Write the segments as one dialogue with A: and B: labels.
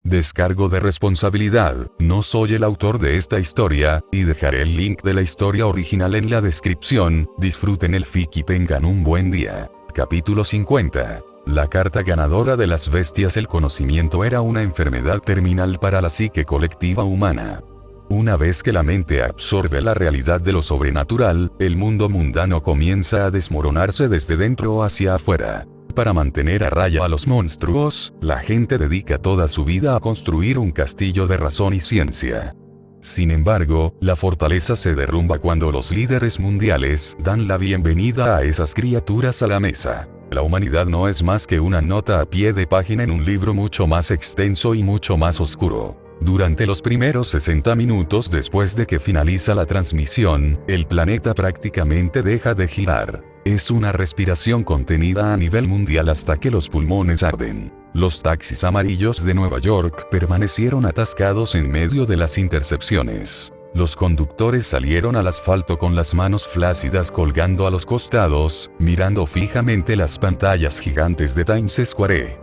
A: Descargo de responsabilidad, no soy el autor de esta historia, y dejaré el link de la historia original en la descripción. Disfruten el fic y tengan un buen día. Capítulo 50. La carta ganadora de las bestias. El conocimiento era una enfermedad terminal para la psique colectiva humana. Una vez que la mente absorbe la realidad de lo sobrenatural, el mundo mundano comienza a desmoronarse desde dentro hacia afuera. Para mantener a raya a los monstruos, la gente dedica toda su vida a construir un castillo de razón y ciencia. Sin embargo, la fortaleza se derrumba cuando los líderes mundiales dan la bienvenida a esas criaturas a la mesa. La humanidad no es más que una nota a pie de página en un libro mucho más extenso y mucho más oscuro. Durante los primeros 60 minutos después de que finaliza la transmisión, el planeta prácticamente deja de girar. Es una respiración contenida a nivel mundial hasta que los pulmones arden. Los taxis amarillos de Nueva York permanecieron atascados en medio de las intercepciones. Los conductores salieron al asfalto con las manos flácidas colgando a los costados, mirando fijamente las pantallas gigantes de Times Square.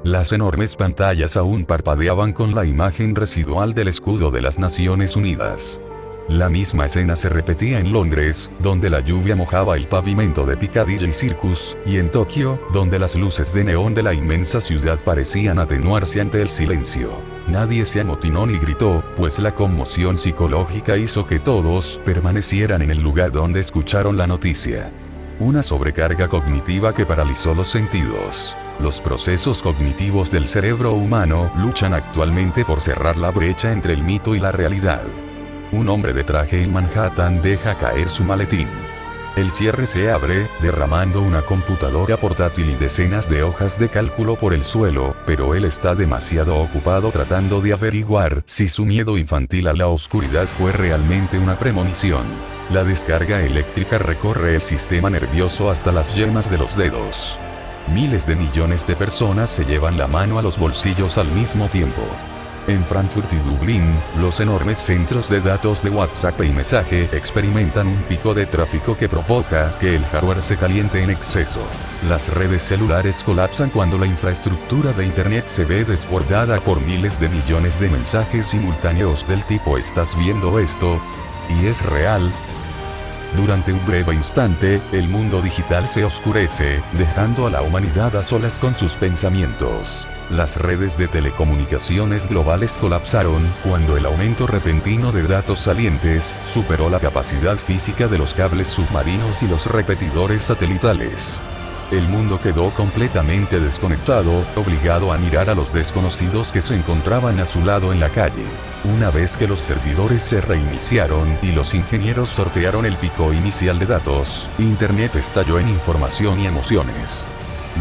A: Las enormes pantallas aún parpadeaban con la imagen residual del escudo de las Naciones Unidas. La misma escena se repetía en Londres, donde la lluvia mojaba el pavimento de Piccadilly Circus, y en Tokio, donde las luces de neón de la inmensa ciudad parecían atenuarse ante el silencio. Nadie se amotinó ni gritó, pues la conmoción psicológica hizo que todos permanecieran en el lugar donde escucharon la noticia. Una sobrecarga cognitiva que paralizó los sentidos. Los procesos cognitivos del cerebro humano luchan actualmente por cerrar la brecha entre el mito y la realidad. Un hombre de traje en Manhattan deja caer su maletín. El cierre se abre, derramando una computadora portátil y decenas de hojas de cálculo por el suelo, pero él está demasiado ocupado tratando de averiguar si su miedo infantil a la oscuridad fue realmente una premonición. La descarga eléctrica recorre el sistema nervioso hasta las yemas de los dedos. Miles de millones de personas se llevan la mano a los bolsillos al mismo tiempo. En Frankfurt y Dublín, los enormes centros de datos de WhatsApp y mensaje experimentan un pico de tráfico que provoca que el hardware se caliente en exceso. Las redes celulares colapsan cuando la infraestructura de Internet se ve desbordada por miles de millones de mensajes simultáneos del tipo ¿estás viendo esto? ¿Y es real? Durante un breve instante, el mundo digital se oscurece, dejando a la humanidad a solas con sus pensamientos. Las redes de telecomunicaciones globales colapsaron cuando el aumento repentino de datos salientes superó la capacidad física de los cables submarinos y los repetidores satelitales. El mundo quedó completamente desconectado, obligado a mirar a los desconocidos que se encontraban a su lado en la calle. Una vez que los servidores se reiniciaron y los ingenieros sortearon el pico inicial de datos, Internet estalló en información y emociones.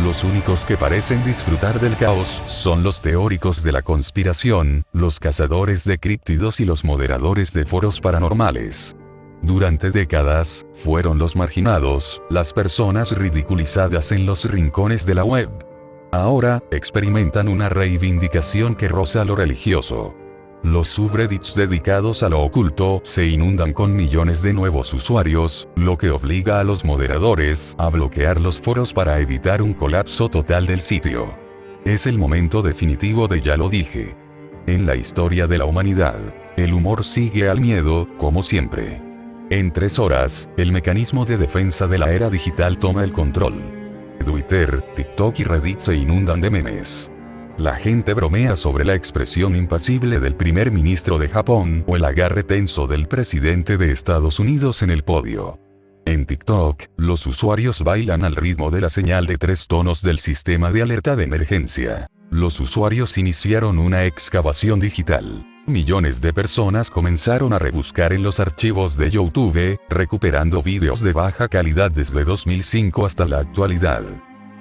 A: Los únicos que parecen disfrutar del caos son los teóricos de la conspiración, los cazadores de críptidos y los moderadores de foros paranormales. Durante décadas, fueron los marginados, las personas ridiculizadas en los rincones de la web. Ahora, experimentan una reivindicación que roza lo religioso. Los subreddits dedicados a lo oculto se inundan con millones de nuevos usuarios, lo que obliga a los moderadores a bloquear los foros para evitar un colapso total del sitio. Es el momento definitivo de ya lo dije. En la historia de la humanidad, el humor sigue al miedo, como siempre. En 3 horas, el mecanismo de defensa de la era digital toma el control. Twitter, TikTok y Reddit se inundan de memes. La gente bromea sobre la expresión impasible del primer ministro de Japón o el agarre tenso del presidente de Estados Unidos en el podio. En TikTok, los usuarios bailan al ritmo de la señal de 3 tonos del sistema de alerta de emergencia. Los usuarios iniciaron una excavación digital. Millones de personas comenzaron a rebuscar en los archivos de YouTube, recuperando vídeos de baja calidad desde 2005 hasta la actualidad.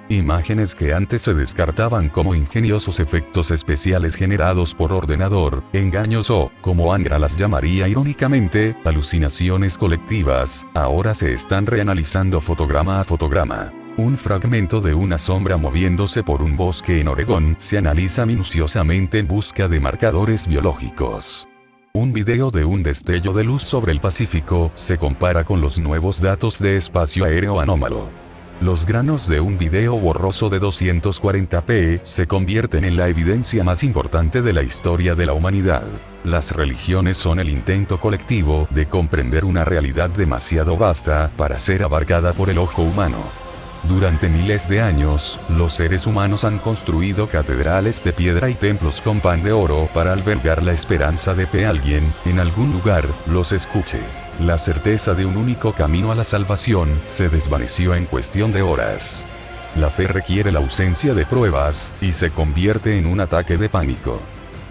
A: Imágenes que antes se descartaban como ingeniosos efectos especiales generados por ordenador, engaños o, como Angra las llamaría irónicamente, alucinaciones colectivas, ahora se están reanalizando fotograma a fotograma. Un fragmento de una sombra moviéndose por un bosque en Oregón se analiza minuciosamente en busca de marcadores biológicos. Un video de un destello de luz sobre el Pacífico se compara con los nuevos datos de espacio aéreo anómalo. Los granos de un video borroso de 240p se convierten en la evidencia más importante de la historia de la humanidad. Las religiones son el intento colectivo de comprender una realidad demasiado vasta para ser abarcada por el ojo humano. Durante miles de años, los seres humanos han construido catedrales de piedra y templos con pan de oro para albergar la esperanza de que alguien, en algún lugar, los escuche. La certeza de un único camino a la salvación se desvaneció en cuestión de horas. La fe requiere la ausencia de pruebas, y se convierte en un ataque de pánico.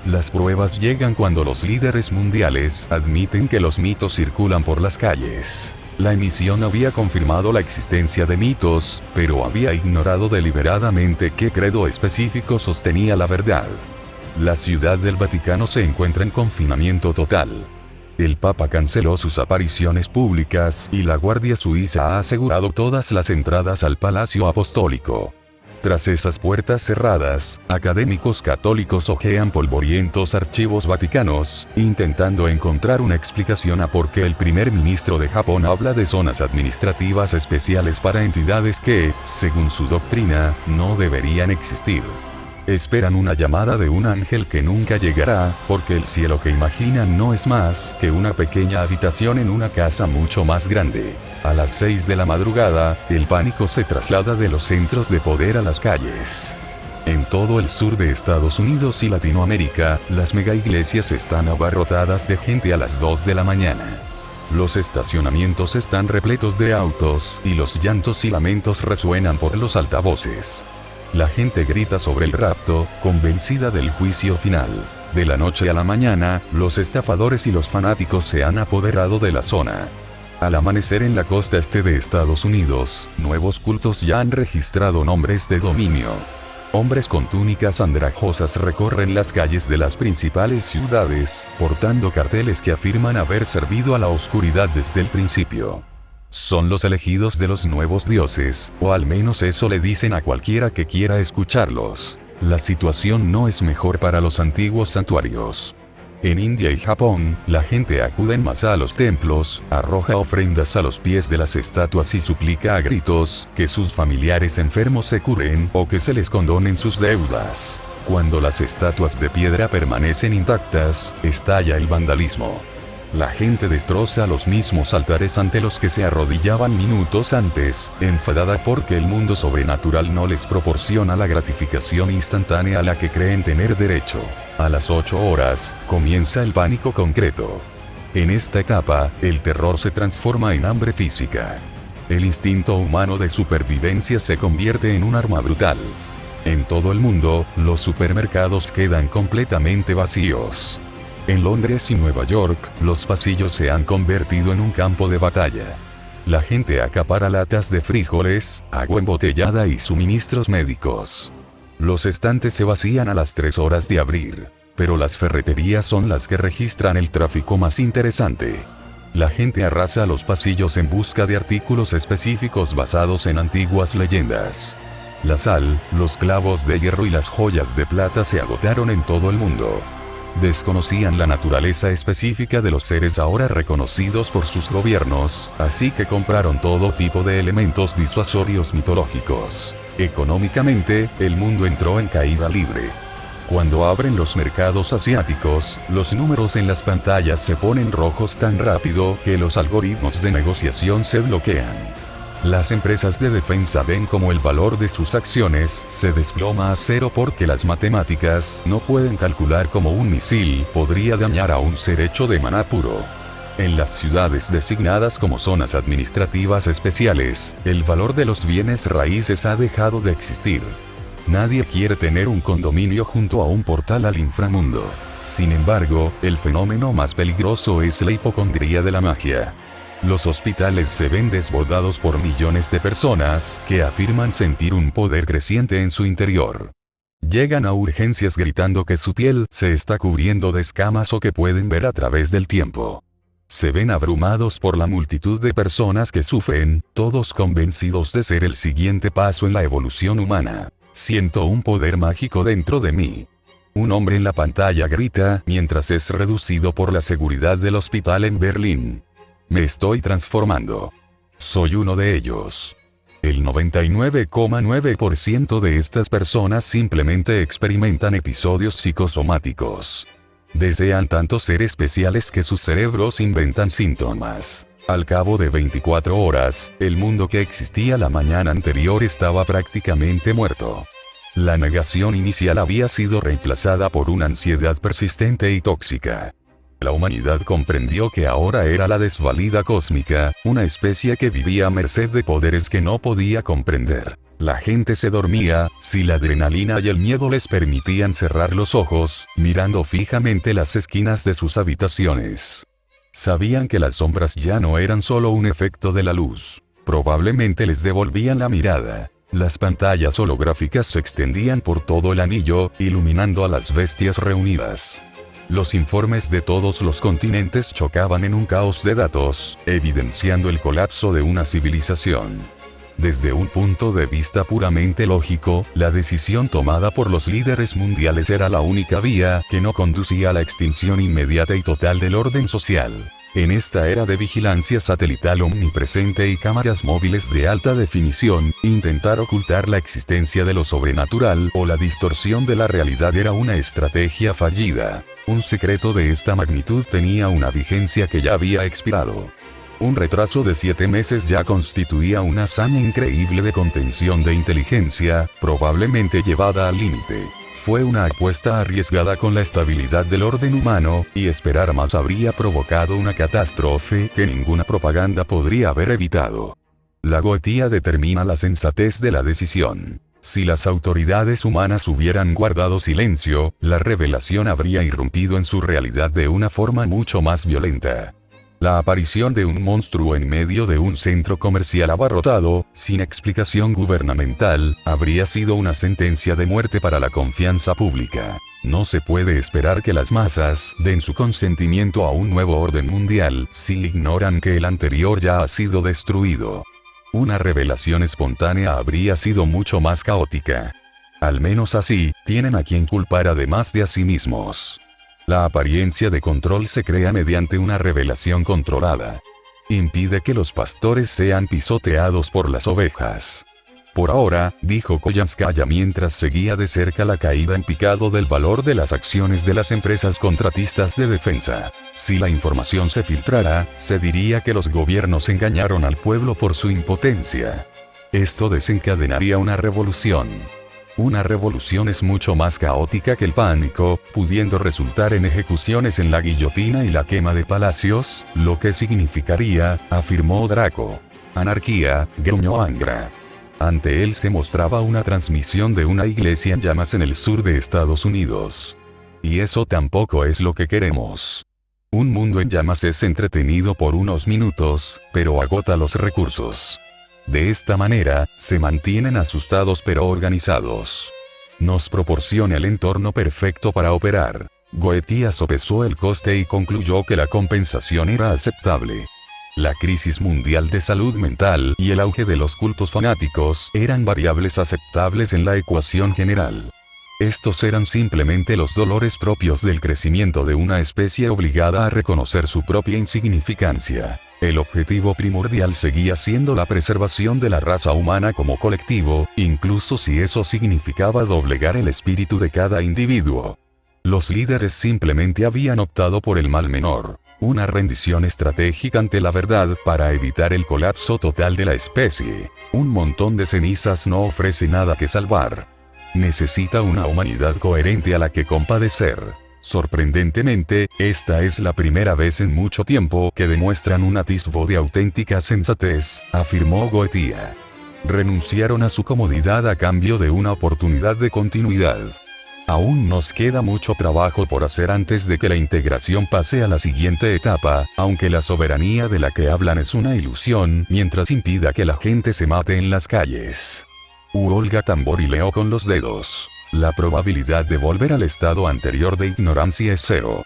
A: Las pruebas llegan cuando los líderes mundiales admiten que los mitos circulan por las calles. La emisión había confirmado la existencia de mitos, pero había ignorado deliberadamente qué credo específico sostenía la verdad. La Ciudad del Vaticano se encuentra en confinamiento total. El Papa canceló sus apariciones públicas y la Guardia Suiza ha asegurado todas las entradas al Palacio Apostólico. Tras esas puertas cerradas, académicos católicos hojean polvorientos archivos vaticanos, intentando encontrar una explicación a por qué el primer ministro de Japón habla de zonas administrativas especiales para entidades que, según su doctrina, no deberían existir. Esperan una llamada de un ángel que nunca llegará, porque el cielo que imaginan no es más que una pequeña habitación en una casa mucho más grande. A las 6 de la madrugada, el pánico se traslada de los centros de poder a las calles. En todo el sur de Estados Unidos y Latinoamérica, las megaiglesias están abarrotadas de gente a las 2 de la mañana. Los estacionamientos están repletos de autos, y los llantos y lamentos resuenan por los altavoces. La gente grita sobre el rapto, convencida del juicio final. De la noche a la mañana, los estafadores y los fanáticos se han apoderado de la zona. Al amanecer en la costa este de Estados Unidos, nuevos cultos ya han registrado nombres de dominio. Hombres con túnicas andrajosas recorren las calles de las principales ciudades, portando carteles que afirman haber servido a la oscuridad desde el principio. Son los elegidos de los nuevos dioses, o al menos eso le dicen a cualquiera que quiera escucharlos. La situación no es mejor para los antiguos santuarios. En India y Japón, la gente acude en masa a los templos, arroja ofrendas a los pies de las estatuas y suplica a gritos que sus familiares enfermos se curen o que se les condonen sus deudas. Cuando las estatuas de piedra permanecen intactas, estalla el vandalismo. La gente destroza los mismos altares ante los que se arrodillaban minutos antes, enfadada porque el mundo sobrenatural no les proporciona la gratificación instantánea a la que creen tener derecho. A las 8 horas, comienza el pánico concreto. En esta etapa, el terror se transforma en hambre física. El instinto humano de supervivencia se convierte en un arma brutal. En todo el mundo, los supermercados quedan completamente vacíos. En Londres y Nueva York, los pasillos se han convertido en un campo de batalla. La gente acapara latas de frijoles, agua embotellada y suministros médicos. Los estantes se vacían a las 3 horas de abrir, pero las ferreterías son las que registran el tráfico más interesante. La gente arrasa los pasillos en busca de artículos específicos basados en antiguas leyendas. La sal, los clavos de hierro y las joyas de plata se agotaron en todo el mundo. Desconocían la naturaleza específica de los seres ahora reconocidos por sus gobiernos, así que compraron todo tipo de elementos disuasorios mitológicos. Económicamente, el mundo entró en caída libre. Cuando abren los mercados asiáticos, los números en las pantallas se ponen rojos tan rápido que los algoritmos de negociación se bloquean. Las empresas de defensa ven como el valor de sus acciones se desploma a cero porque las matemáticas no pueden calcular cómo un misil podría dañar a un ser hecho de maná puro. En las ciudades designadas como zonas administrativas especiales, el valor de los bienes raíces ha dejado de existir. Nadie quiere tener un condominio junto a un portal al inframundo. Sin embargo, el fenómeno más peligroso es la hipocondría de la magia. Los hospitales se ven desbordados por millones de personas que afirman sentir un poder creciente en su interior. Llegan a urgencias gritando que su piel se está cubriendo de escamas o que pueden ver a través del tiempo. Se ven abrumados por la multitud de personas que sufren, todos convencidos de ser el siguiente paso en la evolución humana. Siento un poder mágico dentro de mí. Un hombre en la pantalla grita mientras es reducido por la seguridad del hospital en Berlín. Me estoy transformando. Soy uno de ellos. El 99,9% de estas personas simplemente experimentan episodios psicosomáticos. Desean tanto ser especiales que sus cerebros inventan síntomas. Al cabo de 24 horas, el mundo que existía la mañana anterior estaba prácticamente muerto. La negación inicial había sido reemplazada por una ansiedad persistente y tóxica. La humanidad comprendió que ahora era la desvalida cósmica, una especie que vivía a merced de poderes que no podía comprender. La gente se dormía, si la adrenalina y el miedo les permitían cerrar los ojos, mirando fijamente las esquinas de sus habitaciones. Sabían que las sombras ya no eran solo un efecto de la luz. Probablemente les devolvían la mirada. Las pantallas holográficas se extendían por todo el anillo, iluminando a las bestias reunidas. Los informes de todos los continentes chocaban en un caos de datos, evidenciando el colapso de una civilización. Desde un punto de vista puramente lógico, la decisión tomada por los líderes mundiales era la única vía que no conducía a la extinción inmediata y total del orden social. En esta era de vigilancia satelital omnipresente y cámaras móviles de alta definición, intentar ocultar la existencia de lo sobrenatural o la distorsión de la realidad era una estrategia fallida. Un secreto de esta magnitud tenía una vigencia que ya había expirado. Un retraso de 7 meses ya constituía una hazaña increíble de contención de inteligencia, probablemente llevada al límite. Fue una apuesta arriesgada con la estabilidad del orden humano, y esperar más habría provocado una catástrofe que ninguna propaganda podría haber evitado. La Goetía determina la sensatez de la decisión. Si las autoridades humanas hubieran guardado silencio, la revelación habría irrumpido en su realidad de una forma mucho más violenta. La aparición de un monstruo en medio de un centro comercial abarrotado, sin explicación gubernamental, habría sido una sentencia de muerte para la confianza pública. No se puede esperar que las masas den su consentimiento a un nuevo orden mundial si ignoran que el anterior ya ha sido destruido. Una revelación espontánea habría sido mucho más caótica. Al menos así, tienen a quien culpar además de a sí mismos. La apariencia de control se crea mediante una revelación controlada. Impide que los pastores sean pisoteados por las ovejas. Por ahora, dijo Koyanskaya mientras seguía de cerca la caída en picado del valor de las acciones de las empresas contratistas de defensa. Si la información se filtrara, se diría que los gobiernos engañaron al pueblo por su impotencia. Esto desencadenaría una revolución. Una revolución es mucho más caótica que el pánico, pudiendo resultar en ejecuciones en la guillotina y la quema de palacios, lo que significaría, afirmó Draco, anarquía, gruñó Angra. Ante él se mostraba una transmisión de una iglesia en llamas en el sur de Estados Unidos. Y eso tampoco es lo que queremos. Un mundo en llamas es entretenido por unos minutos, pero agota los recursos. De esta manera, se mantienen asustados pero organizados. Nos proporciona el entorno perfecto para operar. Goetía sopesó el coste y concluyó que la compensación era aceptable. La crisis mundial de salud mental y el auge de los cultos fanáticos eran variables aceptables en la ecuación general. Estos eran simplemente los dolores propios del crecimiento de una especie obligada a reconocer su propia insignificancia. El objetivo primordial seguía siendo la preservación de la raza humana como colectivo, incluso si eso significaba doblegar el espíritu de cada individuo. Los líderes simplemente habían optado por el mal menor, una rendición estratégica ante la verdad para evitar el colapso total de la especie. Un montón de cenizas no ofrece nada que salvar. Necesita una humanidad coherente a la que compadecer. Sorprendentemente, esta es la primera vez en mucho tiempo que demuestran un atisbo de auténtica sensatez, afirmó Goetía. Renunciaron a su comodidad a cambio de una oportunidad de continuidad. Aún nos queda mucho trabajo por hacer antes de que la integración pase a la siguiente etapa, aunque la soberanía de la que hablan es una ilusión mientras impida que la gente se mate en las calles. Olga tamborileó con los dedos. La probabilidad de volver al estado anterior de ignorancia es cero.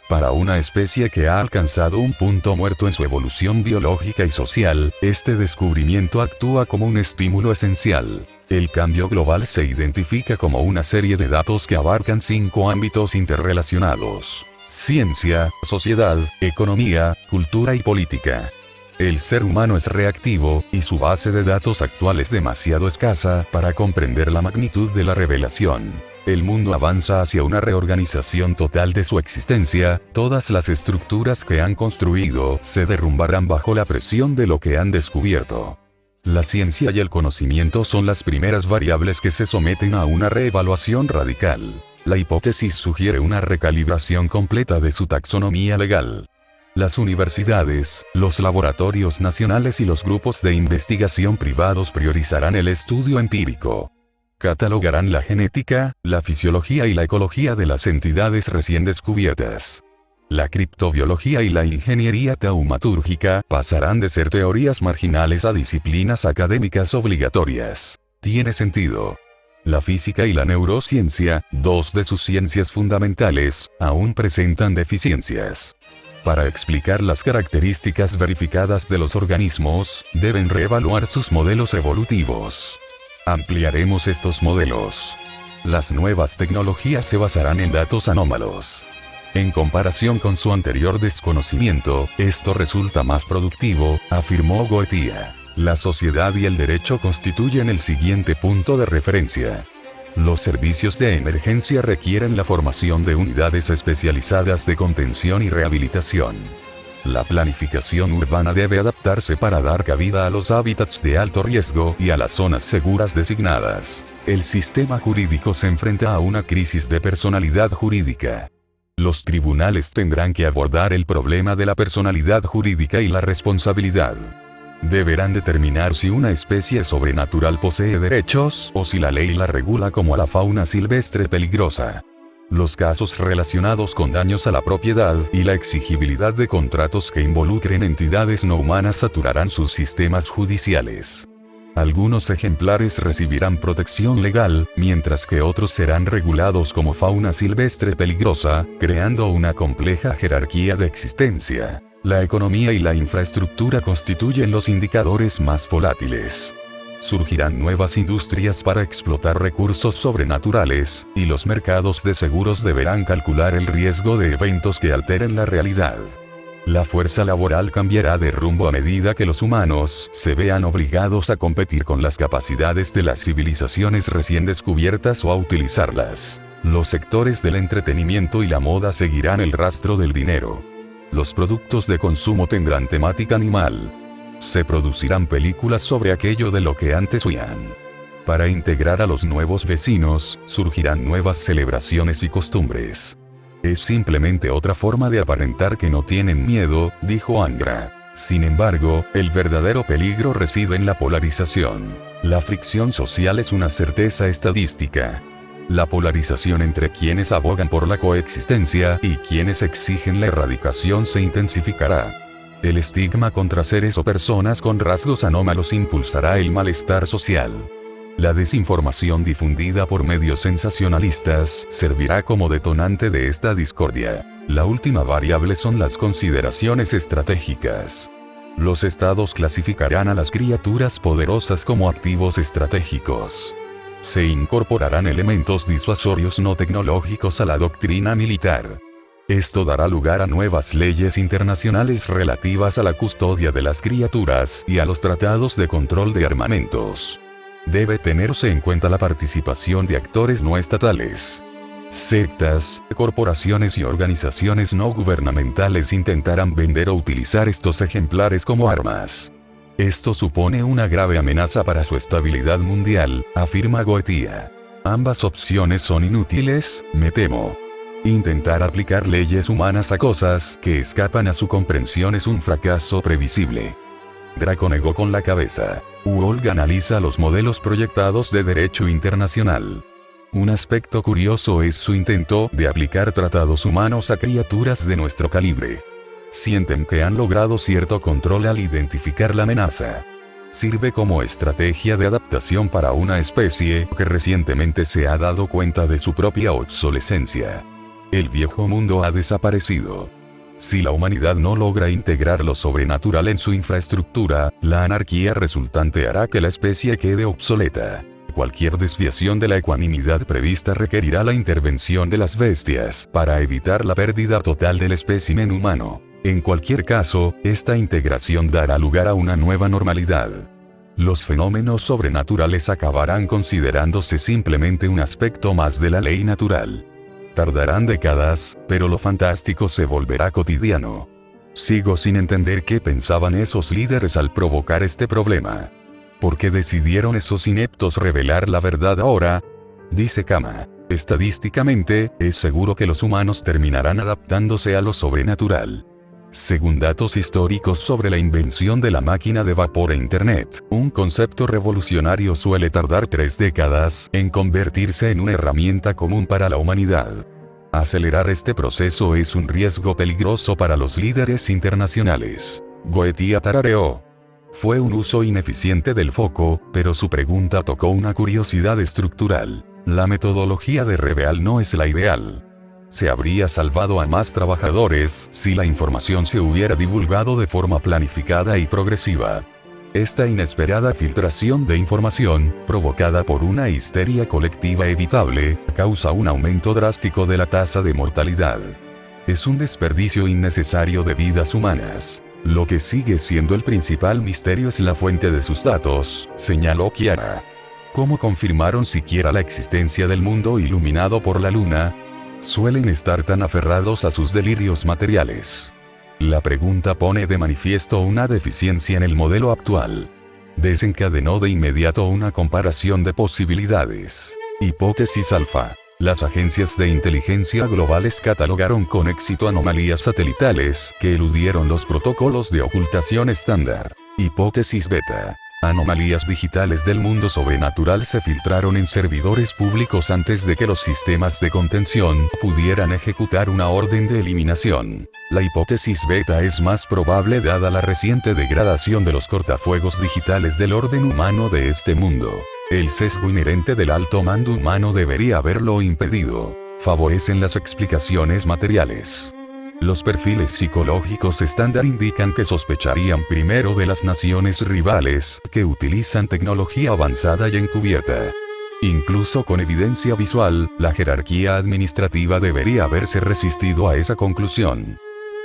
A: Para una especie que ha alcanzado un punto muerto en su evolución biológica y social, este descubrimiento actúa como un estímulo esencial. El cambio global se identifica como una serie de datos que abarcan 5 ámbitos interrelacionados: ciencia, sociedad, economía, cultura y política. El ser humano es reactivo, y su base de datos actual es demasiado escasa para comprender la magnitud de la revelación. El mundo avanza hacia una reorganización total de su existencia, todas las estructuras que han construido se derrumbarán bajo la presión de lo que han descubierto. La ciencia y el conocimiento son las primeras variables que se someten a una reevaluación radical. La hipótesis sugiere una recalibración completa de su taxonomía legal. Las universidades, los laboratorios nacionales y los grupos de investigación privados priorizarán el estudio empírico. Catalogarán la genética, la fisiología y la ecología de las entidades recién descubiertas. La criptobiología y la ingeniería taumatúrgica pasarán de ser teorías marginales a disciplinas académicas obligatorias. Tiene sentido. La física y la neurociencia, dos de sus ciencias fundamentales, aún presentan deficiencias. Para explicar las características verificadas de los organismos, deben reevaluar sus modelos evolutivos. Ampliaremos estos modelos. Las nuevas tecnologías se basarán en datos anómalos. En comparación con su anterior desconocimiento, esto resulta más productivo, afirmó Goetia. La sociedad y el derecho constituyen el siguiente punto de referencia. Los servicios de emergencia requieren la formación de unidades especializadas de contención y rehabilitación. La planificación urbana debe adaptarse para dar cabida a los hábitats de alto riesgo y a las zonas seguras designadas. El sistema jurídico se enfrenta a una crisis de personalidad jurídica. Los tribunales tendrán que abordar el problema de la personalidad jurídica y la responsabilidad. Deberán determinar si una especie sobrenatural posee derechos o si la ley la regula como a la fauna silvestre peligrosa. Los casos relacionados con daños a la propiedad y la exigibilidad de contratos que involucren entidades no humanas saturarán sus sistemas judiciales. Algunos ejemplares recibirán protección legal, mientras que otros serán regulados como fauna silvestre peligrosa, creando una compleja jerarquía de existencia. La economía y la infraestructura constituyen los indicadores más volátiles. Surgirán nuevas industrias para explotar recursos sobrenaturales, y los mercados de seguros deberán calcular el riesgo de eventos que alteren la realidad. La fuerza laboral cambiará de rumbo a medida que los humanos se vean obligados a competir con las capacidades de las civilizaciones recién descubiertas o a utilizarlas. Los sectores del entretenimiento y la moda seguirán el rastro del dinero. Los productos de consumo tendrán temática animal. Se producirán películas sobre aquello de lo que antes huían. Para integrar a los nuevos vecinos, surgirán nuevas celebraciones y costumbres. Es simplemente otra forma de aparentar que no tienen miedo, dijo Angra. Sin embargo, el verdadero peligro reside en la polarización. La fricción social es una certeza estadística. La polarización entre quienes abogan por la coexistencia y quienes exigen la erradicación se intensificará. El estigma contra seres o personas con rasgos anómalos impulsará el malestar social. La desinformación difundida por medios sensacionalistas servirá como detonante de esta discordia. La última variable son las consideraciones estratégicas. Los estados clasificarán a las criaturas poderosas como activos estratégicos. Se incorporarán elementos disuasorios no tecnológicos a la doctrina militar. Esto dará lugar a nuevas leyes internacionales relativas a la custodia de las criaturas y a los tratados de control de armamentos. Debe tenerse en cuenta la participación de actores no estatales. Sectas, corporaciones y organizaciones no gubernamentales intentarán vender o utilizar estos ejemplares como armas. Esto supone una grave amenaza para su estabilidad mundial, afirma Goetia. Ambas opciones son inútiles, me temo. Intentar aplicar leyes humanas a cosas que escapan a su comprensión es un fracaso previsible. Draco negó con la cabeza. Wolg analiza los modelos proyectados de derecho internacional. Un aspecto curioso es su intento de aplicar tratados humanos a criaturas de nuestro calibre. Sienten que han logrado cierto control al identificar la amenaza. Sirve como estrategia de adaptación para una especie que recientemente se ha dado cuenta de su propia obsolescencia. El viejo mundo ha desaparecido. Si la humanidad no logra integrar lo sobrenatural en su infraestructura, la anarquía resultante hará que la especie quede obsoleta. Cualquier desviación de la ecuanimidad prevista requerirá la intervención de las bestias para evitar la pérdida total del espécimen humano. En cualquier caso, esta integración dará lugar a una nueva normalidad. Los fenómenos sobrenaturales acabarán considerándose simplemente un aspecto más de la ley natural. Tardarán décadas, pero lo fantástico se volverá cotidiano. Sigo sin entender qué pensaban esos líderes al provocar este problema. ¿Por qué decidieron esos ineptos revelar la verdad ahora? Dice Kama. Estadísticamente, es seguro que los humanos terminarán adaptándose a lo sobrenatural. Según datos históricos sobre la invención de la máquina de vapor e Internet, un concepto revolucionario suele tardar 3 décadas en convertirse en una herramienta común para la humanidad. Acelerar este proceso es un riesgo peligroso para los líderes internacionales. Goethe tarareó. Fue un uso ineficiente del foco, pero su pregunta tocó una curiosidad estructural. La metodología de Reveal no es la ideal. Se habría salvado a más trabajadores si la información se hubiera divulgado de forma planificada y progresiva. Esta inesperada filtración de información, provocada por una histeria colectiva evitable, causa un aumento drástico de la tasa de mortalidad. Es un desperdicio innecesario de vidas humanas. Lo que sigue siendo el principal misterio es la fuente de sus datos, señaló Chiara. ¿Cómo confirmaron siquiera la existencia del mundo iluminado por la luna? Suelen estar tan aferrados a sus delirios materiales. La pregunta pone de manifiesto una deficiencia en el modelo actual. Desencadenó de inmediato una comparación de posibilidades. Hipótesis alfa. Las agencias de inteligencia globales catalogaron con éxito anomalías satelitales que eludieron los protocolos de ocultación estándar. Hipótesis beta. Anomalías digitales del mundo sobrenatural se filtraron en servidores públicos antes de que los sistemas de contención pudieran ejecutar una orden de eliminación. La hipótesis beta es más probable dada la reciente degradación de los cortafuegos digitales del orden humano de este mundo. El sesgo inherente del alto mando humano debería haberlo impedido. Favorecen las explicaciones materiales. Los perfiles psicológicos estándar indican que sospecharían primero de las naciones rivales, que utilizan tecnología avanzada y encubierta. Incluso con evidencia visual, la jerarquía administrativa debería haberse resistido a esa conclusión.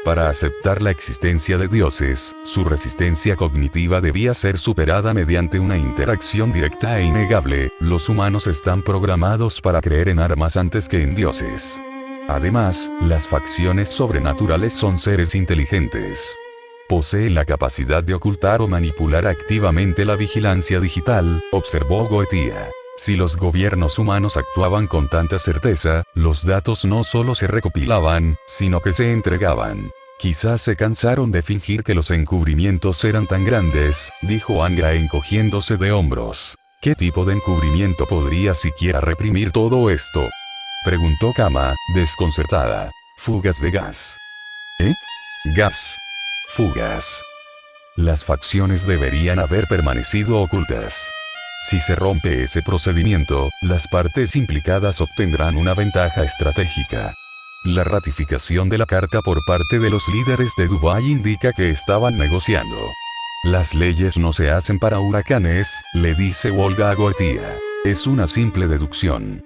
A: Para aceptar la existencia de dioses, su resistencia cognitiva debía ser superada mediante una interacción directa e innegable. Los humanos están programados para creer en armas antes que en dioses. Además, las facciones sobrenaturales son seres inteligentes. Poseen la capacidad de ocultar o manipular activamente la vigilancia digital, observó Goethe. Si los gobiernos humanos actuaban con tanta certeza, los datos no solo se recopilaban, sino que se entregaban. Quizás se cansaron de fingir que los encubrimientos eran tan grandes, dijo Angra encogiéndose de hombros. ¿Qué tipo de encubrimiento podría siquiera reprimir todo esto?, preguntó Kama, desconcertada. Fugas de gas. ¿Eh? Gas. Fugas. Las facciones deberían haber permanecido ocultas. Si se rompe ese procedimiento, las partes implicadas obtendrán una ventaja estratégica. La ratificación de la carta por parte de los líderes de Dubái indica que estaban negociando. Las leyes no se hacen para huracanes, le dice Wolga a Goethe. Es una simple deducción.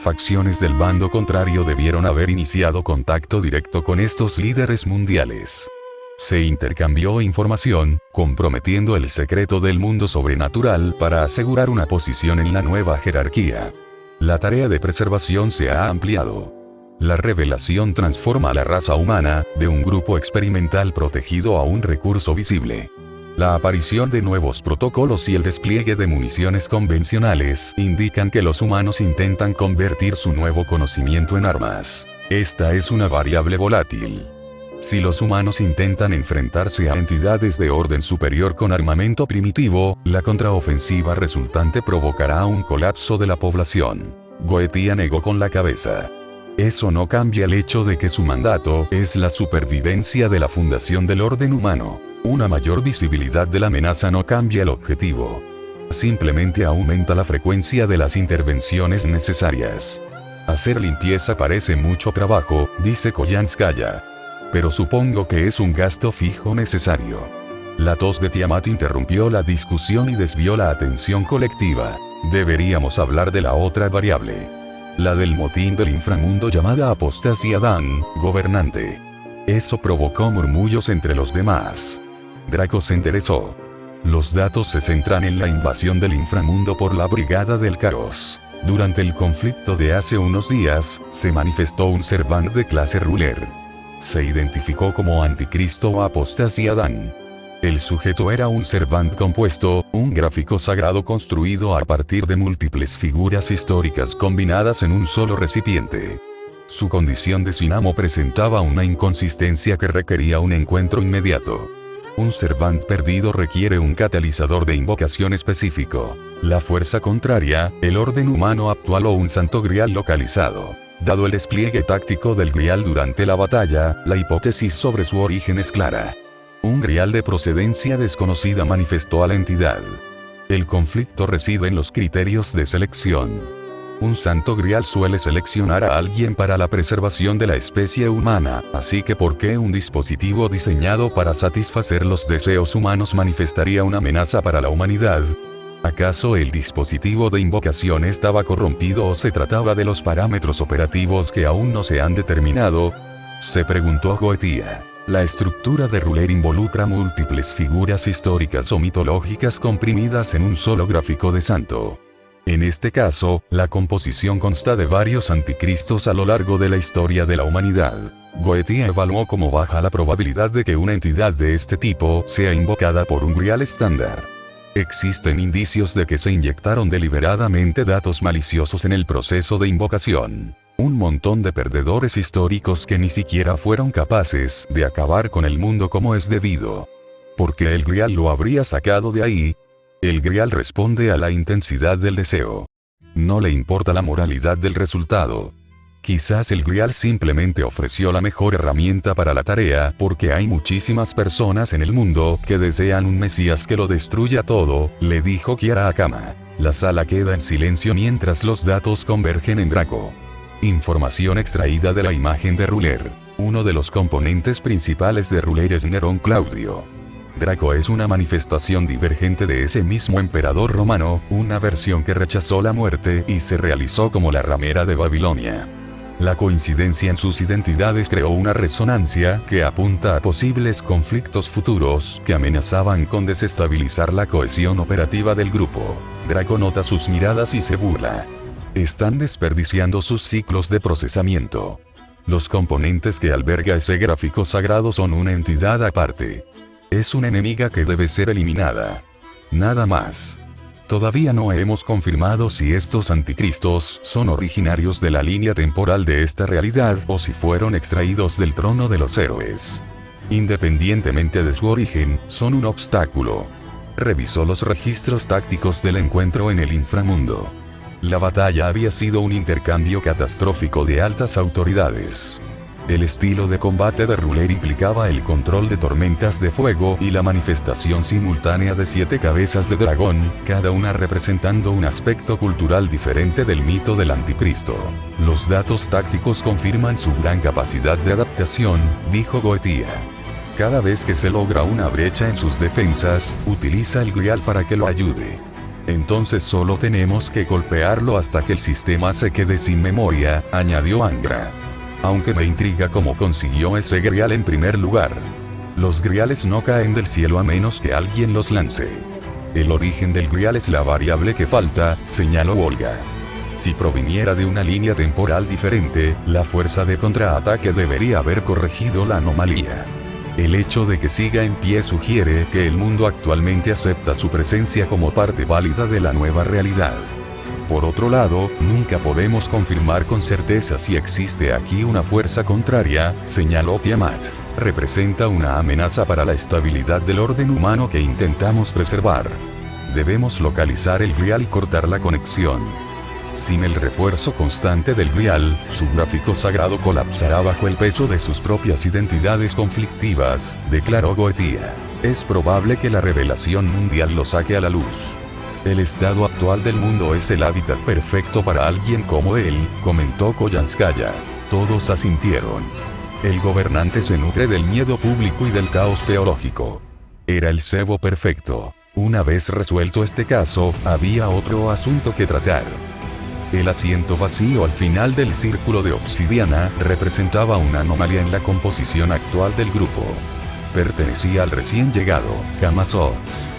A: Facciones del bando contrario debieron haber iniciado contacto directo con estos líderes mundiales. Se intercambió información, comprometiendo el secreto del mundo sobrenatural para asegurar una posición en la nueva jerarquía. La tarea de preservación se ha ampliado. La revelación transforma a la raza humana, de un grupo experimental protegido a un recurso visible. La aparición de nuevos protocolos y el despliegue de municiones convencionales indican que los humanos intentan convertir su nuevo conocimiento en armas. Esta es una variable volátil. Si los humanos intentan enfrentarse a entidades de orden superior con armamento primitivo, la contraofensiva resultante provocará un colapso de la población. Goethe negó con la cabeza. Eso no cambia el hecho de que su mandato es la supervivencia de la fundación del orden humano. Una mayor visibilidad de la amenaza no cambia el objetivo. Simplemente aumenta la frecuencia de las intervenciones necesarias. Hacer limpieza parece mucho trabajo, dice Koyanskaya. Pero supongo que es un gasto fijo necesario. La tos de Tiamat interrumpió la discusión y desvió la atención colectiva. Deberíamos hablar de la otra variable. La del motín del inframundo llamada apostasía Dan, gobernante. Eso provocó murmullos entre los demás. Draco se enderezó. Los datos se centran en la invasión del inframundo por la Brigada del Caos. Durante el conflicto de hace unos días, se manifestó un Servant de clase ruler. Se identificó como Anticristo o Apostasí Adán. El sujeto era un Servant compuesto, un gráfico sagrado construido a partir de múltiples figuras históricas combinadas en un solo recipiente. Su condición de sin amo presentaba una inconsistencia que requería un encuentro inmediato. Un Servant perdido requiere un catalizador de invocación específico. La fuerza contraria, el orden humano actual o un santo grial localizado. Dado el despliegue táctico del grial durante la batalla, la hipótesis sobre su origen es clara. Un grial de procedencia desconocida manifestó a la entidad. El conflicto reside en los criterios de selección. Un santo grial suele seleccionar a alguien para la preservación de la especie humana, así que ¿por qué un dispositivo diseñado para satisfacer los deseos humanos manifestaría una amenaza para la humanidad? ¿Acaso el dispositivo de invocación estaba corrompido o se trataba de los parámetros operativos que aún no se han determinado? Se preguntó Goetia. La estructura de Ruler involucra múltiples figuras históricas o mitológicas comprimidas en un solo gráfico de santo. En este caso, la composición consta de varios anticristos a lo largo de la historia de la humanidad. Goetia evaluó como baja la probabilidad de que una entidad de este tipo sea invocada por un grial estándar. Existen indicios de que se inyectaron deliberadamente datos maliciosos en el proceso de invocación. Un montón de perdedores históricos que ni siquiera fueron capaces de acabar con el mundo como es debido. ¿Por qué el grial lo habría sacado de ahí? El grial responde a la intensidad del deseo. No le importa la moralidad del resultado. Quizás el grial simplemente ofreció la mejor herramienta para la tarea porque hay muchísimas personas en el mundo que desean un mesías que lo destruya todo, le dijo Kiara Akama. La sala queda en silencio mientras los datos convergen en Draco. Información extraída de la imagen de Ruler. Uno de los componentes principales de Ruler es Nerón Claudio. Draco es una manifestación divergente de ese mismo emperador romano, una versión que rechazó la muerte y se realizó como la ramera de Babilonia. La coincidencia en sus identidades creó una resonancia que apunta a posibles conflictos futuros que amenazaban con desestabilizar la cohesión operativa del grupo. Draco nota sus miradas y se burla. Están desperdiciando sus ciclos de procesamiento. Los componentes que alberga ese gráfico sagrado son una entidad aparte. Es una enemiga que debe ser eliminada. Nada más. Todavía no hemos confirmado si estos anticristos son originarios de la línea temporal de esta realidad o si fueron extraídos del trono de los héroes. Independientemente de su origen, son un obstáculo. Revisó los registros tácticos del encuentro en el inframundo. La batalla había sido un intercambio catastrófico de altas autoridades. El estilo de combate de Ruler implicaba el control de tormentas de fuego y la manifestación simultánea de 7 cabezas de dragón, cada una representando un aspecto cultural diferente del mito del anticristo. Los datos tácticos confirman su gran capacidad de adaptación, dijo Goetia. Cada vez que se logra una brecha en sus defensas, utiliza el grial para que lo ayude. Entonces solo tenemos que golpearlo hasta que el sistema se quede sin memoria, añadió Angra. Aunque me intriga cómo consiguió ese grial en primer lugar. Los griales no caen del cielo a menos que alguien los lance. El origen del grial es la variable que falta, señaló Olga. Si proviniera de una línea temporal diferente, la fuerza de contraataque debería haber corregido la anomalía. El hecho de que siga en pie sugiere que el mundo actualmente acepta su presencia como parte válida de la nueva realidad. Por otro lado, nunca podemos confirmar con certeza si existe aquí una fuerza contraria, señaló Tiamat. Representa una amenaza para la estabilidad del orden humano que intentamos preservar. Debemos localizar el grial y cortar la conexión. Sin el refuerzo constante del grial, su gráfico sagrado colapsará bajo el peso de sus propias identidades conflictivas, declaró Goetia. Es probable que la revelación mundial lo saque a la luz. El estado actual del mundo es el hábitat perfecto para alguien como él, comentó Koyanskaya. Todos asintieron. El gobernante se nutre del miedo público y del caos teológico. Era el cebo perfecto. Una vez resuelto este caso, había otro asunto que tratar. El asiento vacío al final del círculo de obsidiana representaba una anomalía en la composición actual del grupo. Pertenecía al recién llegado Camazotz.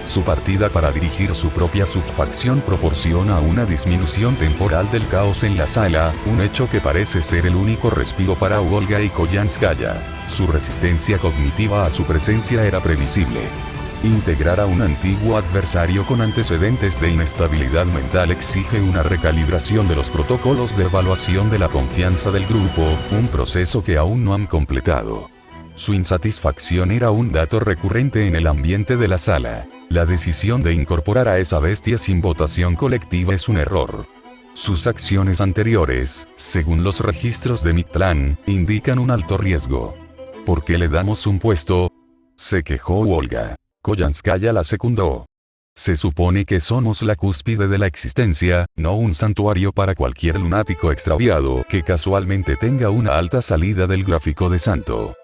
A: Su partida para dirigir su propia subfacción proporciona una disminución temporal del caos en la sala, un hecho que parece ser el único respiro para Olga y Koyanskaya. Su resistencia cognitiva a su presencia era previsible. Integrar a un antiguo adversario con antecedentes de inestabilidad mental exige una recalibración de los protocolos de evaluación de la confianza del grupo, un proceso que aún no han completado. Su insatisfacción era un dato recurrente en el ambiente de la sala. La decisión de incorporar a esa bestia sin votación colectiva es un error. Sus acciones anteriores, según los registros de Mictlán, indican un alto riesgo. ¿Por qué le damos un puesto?, se quejó Olga. Koyanskaya la secundó. Se supone que somos la cúspide de la existencia, no un santuario para cualquier lunático extraviado que casualmente tenga una alta salida del gráfico de santo.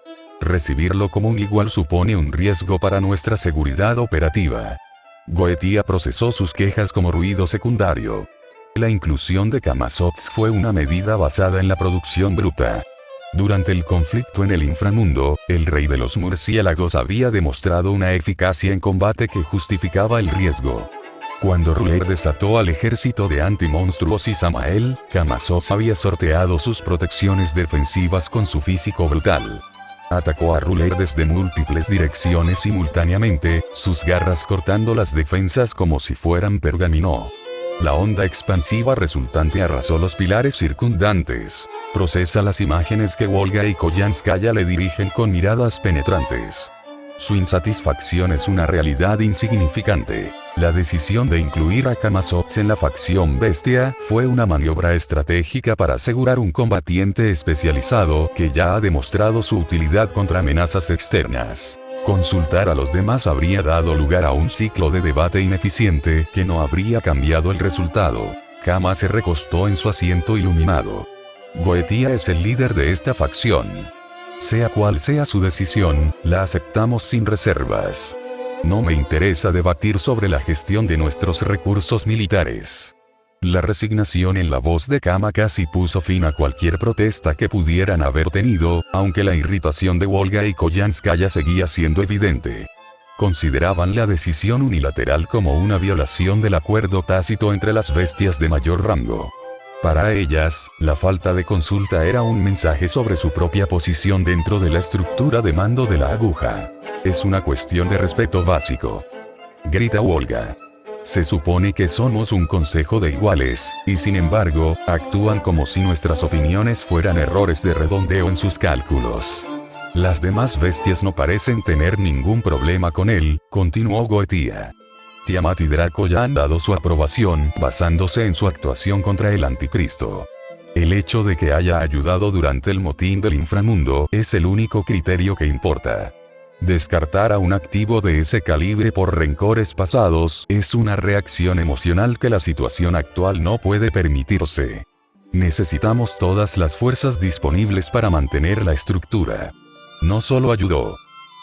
A: Recibirlo como un igual supone un riesgo para nuestra seguridad operativa. Goetia procesó sus quejas como ruido secundario. La inclusión de Camazotz fue una medida basada en la producción bruta. Durante el conflicto en el inframundo, el rey de los murciélagos había demostrado una eficacia en combate que justificaba el riesgo. Cuando Ruler desató al ejército de antimonstruos y Samael, Camazotz había sorteado sus protecciones defensivas con su físico brutal. Atacó a Ruler desde múltiples direcciones simultáneamente, sus garras cortando las defensas como si fueran pergamino. La onda expansiva resultante arrasó los pilares circundantes. Procesa las imágenes que Olga y Koyanskaya le dirigen con miradas penetrantes. Su insatisfacción es una realidad insignificante. La decisión de incluir a Camazotz en la facción bestia fue una maniobra estratégica para asegurar un combatiente especializado que ya ha demostrado su utilidad contra amenazas externas. Consultar a los demás habría dado lugar a un ciclo de debate ineficiente que no habría cambiado el resultado. Kama se recostó en su asiento iluminado. Goetia es el líder de esta facción. Sea cual sea su decisión, la aceptamos sin reservas. No me interesa debatir sobre la gestión de nuestros recursos militares. La resignación en la voz de Kama casi puso fin a cualquier protesta que pudieran haber tenido, aunque la irritación de Olga y Koyanskaya seguía siendo evidente. Consideraban la decisión unilateral como una violación del acuerdo tácito entre las bestias de mayor rango. Para ellas, la falta de consulta era un mensaje sobre su propia posición dentro de la estructura de mando de la aguja. Es una cuestión de respeto básico. Grita Olga. Se supone que somos un consejo de iguales, y sin embargo, actúan como si nuestras opiniones fueran errores de redondeo en sus cálculos. Las demás bestias no parecen tener ningún problema con él, continuó Goetia. Tiamat y Draco ya han dado su aprobación, basándose en su actuación contra el anticristo. El hecho de que haya ayudado durante el motín del inframundo es el único criterio que importa. Descartar a un activo de ese calibre por rencores pasados es una reacción emocional que la situación actual no puede permitirse. Necesitamos todas las fuerzas disponibles para mantener la estructura. No solo ayudó.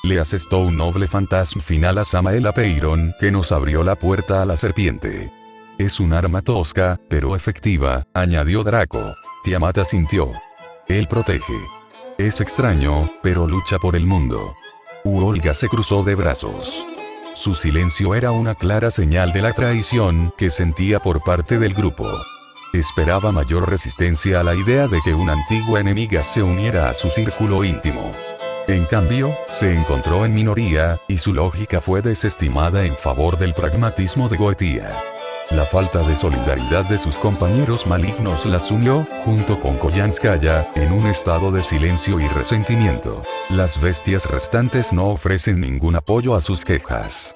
A: Le asestó un noble fantasma final a Samael Apeiron que nos abrió la puerta a la serpiente. Es un arma tosca, pero efectiva, añadió Draco. Tiamat asintió. Él protege. Es extraño, pero lucha por el mundo. Olga se cruzó de brazos. Su silencio era una clara señal de la traición que sentía por parte del grupo. Esperaba mayor resistencia a la idea de que una antigua enemiga se uniera a su círculo íntimo. En cambio, se encontró en minoría, y su lógica fue desestimada en favor del pragmatismo de Goetia. La falta de solidaridad de sus compañeros malignos las unió, junto con Koyanskaya, en un estado de silencio y resentimiento. Las bestias restantes no ofrecen ningún apoyo a sus quejas.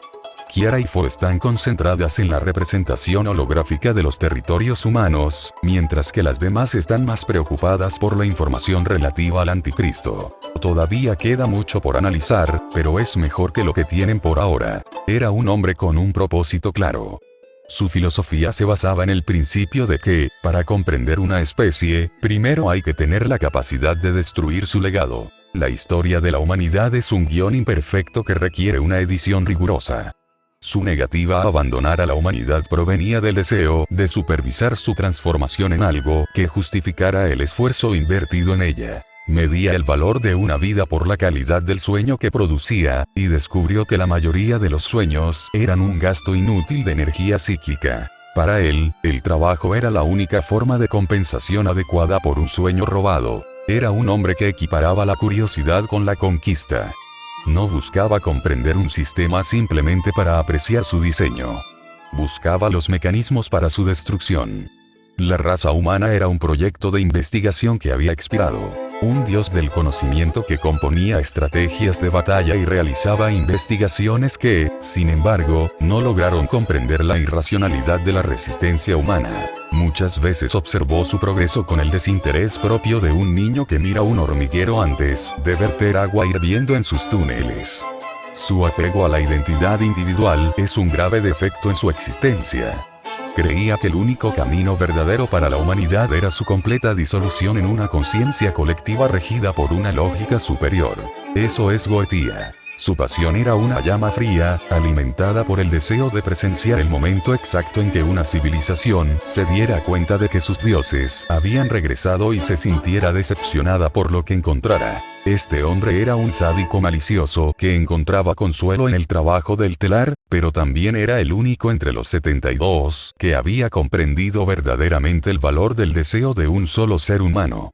A: Kiara y Fo están concentradas en la representación holográfica de los territorios humanos, mientras que las demás están más preocupadas por la información relativa al anticristo. Todavía queda mucho por analizar, pero es mejor que lo que tienen por ahora. Era un hombre con un propósito claro. Su filosofía se basaba en el principio de que, para comprender una especie, primero hay que tener la capacidad de destruir su legado. La historia de la humanidad es un guión imperfecto que requiere una edición rigurosa. Su negativa a abandonar a la humanidad provenía del deseo de supervisar su transformación en algo que justificara el esfuerzo invertido en ella. Medía el valor de una vida por la calidad del sueño que producía, y descubrió que la mayoría de los sueños eran un gasto inútil de energía psíquica. Para él, el trabajo era la única forma de compensación adecuada por un sueño robado. Era un hombre que equiparaba la curiosidad con la conquista. No buscaba comprender un sistema simplemente para apreciar su diseño. Buscaba los mecanismos para su destrucción. La raza humana era un proyecto de investigación que había expirado. Un dios del conocimiento que componía estrategias de batalla y realizaba investigaciones que, sin embargo, no lograron comprender la irracionalidad de la resistencia humana. Muchas veces observó su progreso con el desinterés propio de un niño que mira un hormiguero antes de verter agua hirviendo en sus túneles. Su apego a la identidad individual es un grave defecto en su existencia. Creía que el único camino verdadero para la humanidad era su completa disolución en una conciencia colectiva regida por una lógica superior. Eso es Goetía. Su pasión era una llama fría, alimentada por el deseo de presenciar el momento exacto en que una civilización se diera cuenta de que sus dioses habían regresado y se sintiera decepcionada por lo que encontrara. Este hombre era un sádico malicioso que encontraba consuelo en el trabajo del telar, pero también era el único entre los 72 que había comprendido verdaderamente el valor del deseo de un solo ser humano.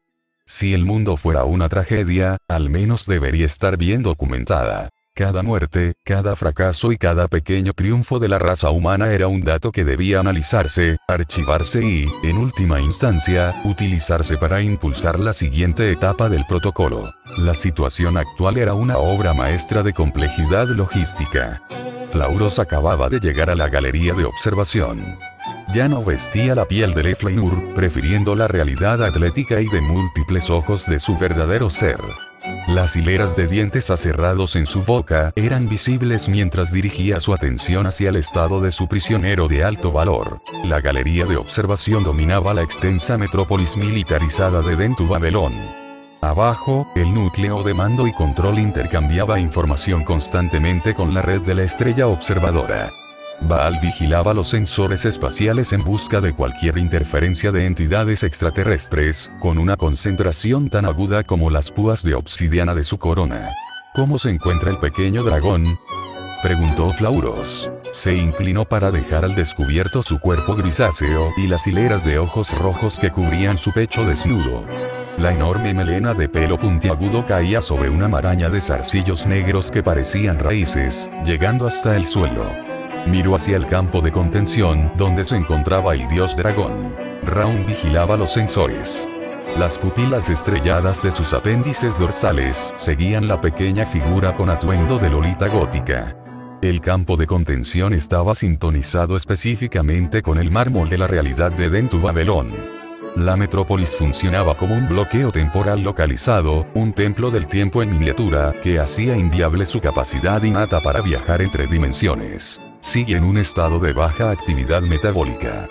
A: Si el mundo fuera una tragedia, al menos debería estar bien documentada. Cada muerte, cada fracaso y cada pequeño triunfo de la raza humana era un dato que debía analizarse, archivarse y, en última instancia, utilizarse para impulsar la siguiente etapa del protocolo. La situación actual era una obra maestra de complejidad logística. Flauros acababa de llegar a la galería de observación. Ya no vestía la piel de Lefleur, prefiriendo la realidad atlética y de múltiples ojos de su verdadero ser. Las hileras de dientes aserrados en su boca eran visibles mientras dirigía su atención hacia el estado de su prisionero de alto valor. La galería de observación dominaba la extensa metrópolis militarizada de Dentu Babelón. Abajo, el núcleo de mando y control intercambiaba información constantemente con la red de la estrella observadora. Baal vigilaba los sensores espaciales en busca de cualquier interferencia de entidades extraterrestres, con una concentración tan aguda como las púas de obsidiana de su corona. ¿Cómo se encuentra el pequeño dragón?, preguntó Flauros. Se inclinó para dejar al descubierto su cuerpo grisáceo y las hileras de ojos rojos que cubrían su pecho desnudo. La enorme melena de pelo puntiagudo caía sobre una maraña de zarcillos negros que parecían raíces, llegando hasta el suelo. Miró hacia el campo de contención, donde se encontraba el dios dragón. Raun vigilaba los sensores. Las pupilas estrelladas de sus apéndices dorsales seguían la pequeña figura con atuendo de lolita gótica. El campo de contención estaba sintonizado específicamente con el mármol de la realidad de Dentu Babelón. La metrópolis funcionaba como un bloqueo temporal localizado, un templo del tiempo en miniatura, que hacía inviable su capacidad innata para viajar entre dimensiones. Sigue en un estado de baja actividad metabólica.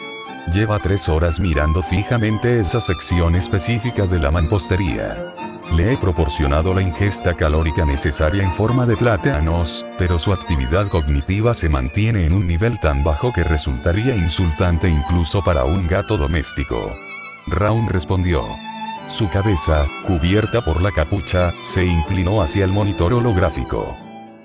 A: Lleva 3 horas mirando fijamente esa sección específica de la mampostería. Le he proporcionado la ingesta calórica necesaria en forma de plátanos, pero su actividad cognitiva se mantiene en un nivel tan bajo que resultaría insultante incluso para un gato doméstico. Raun respondió. Su cabeza, cubierta por la capucha, se inclinó hacia el monitor holográfico.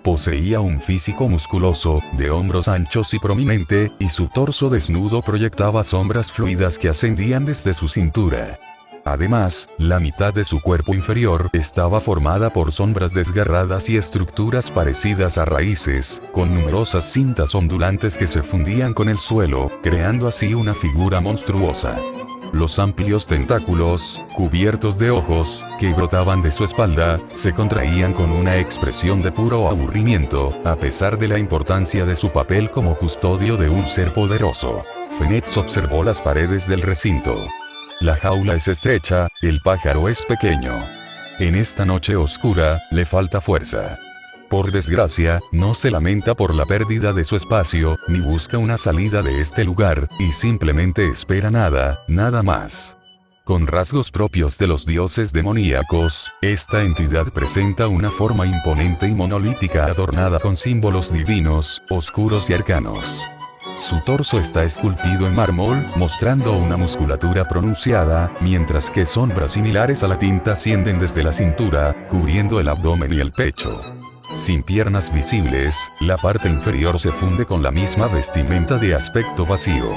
A: Poseía un físico musculoso, de hombros anchos y prominente, y su torso desnudo proyectaba sombras fluidas que ascendían desde su cintura. Además, la mitad de su cuerpo inferior estaba formada por sombras desgarradas y estructuras parecidas a raíces, con numerosas cintas ondulantes que se fundían con el suelo, creando así una figura monstruosa. Los amplios tentáculos, cubiertos de ojos, que brotaban de su espalda, se contraían con una expresión de puro aburrimiento, a pesar de la importancia de su papel como custodio de un ser poderoso. Fenetz observó las paredes del recinto. La jaula es estrecha, el pájaro es pequeño. En esta noche oscura, le falta fuerza. Por desgracia, no se lamenta por la pérdida de su espacio, ni busca una salida de este lugar, y simplemente espera nada más. Con rasgos propios de los dioses demoníacos, esta entidad presenta una forma imponente y monolítica adornada con símbolos divinos, oscuros y arcanos. Su torso está esculpido en mármol, mostrando una musculatura pronunciada, mientras que sombras similares a la tinta ascienden desde la cintura, cubriendo el abdomen y el pecho. Sin piernas visibles, la parte inferior se funde con la misma vestimenta de aspecto vacío.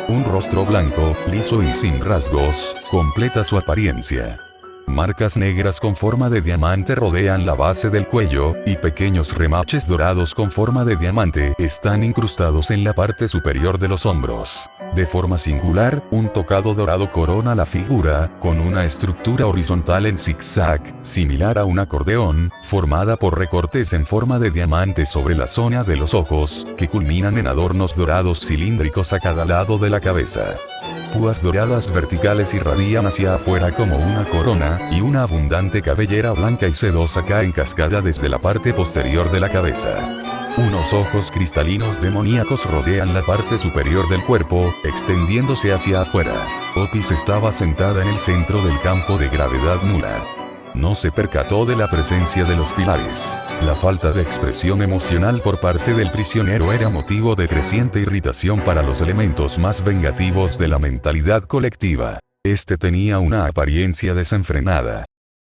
A: Un rostro blanco, liso y sin rasgos, completa su apariencia. Marcas negras con forma de diamante rodean la base del cuello, y pequeños remaches dorados con forma de diamante están incrustados en la parte superior de los hombros. De forma singular, un tocado dorado corona la figura, con una estructura horizontal en zigzag, similar a un acordeón, formada por recortes en forma de diamante sobre la zona de los ojos, que culminan en adornos dorados cilíndricos a cada lado de la cabeza. Púas doradas verticales irradian hacia afuera como una corona, y una abundante cabellera blanca y sedosa cae en cascada desde la parte posterior de la cabeza. Unos ojos cristalinos demoníacos rodean la parte superior del cuerpo, extendiéndose hacia afuera. Opis estaba sentada en el centro del campo de gravedad nula. No se percató de la presencia de los pilares. La falta de expresión emocional por parte del prisionero era motivo de creciente irritación para los elementos más vengativos de la mentalidad colectiva. Este tenía una apariencia desenfrenada.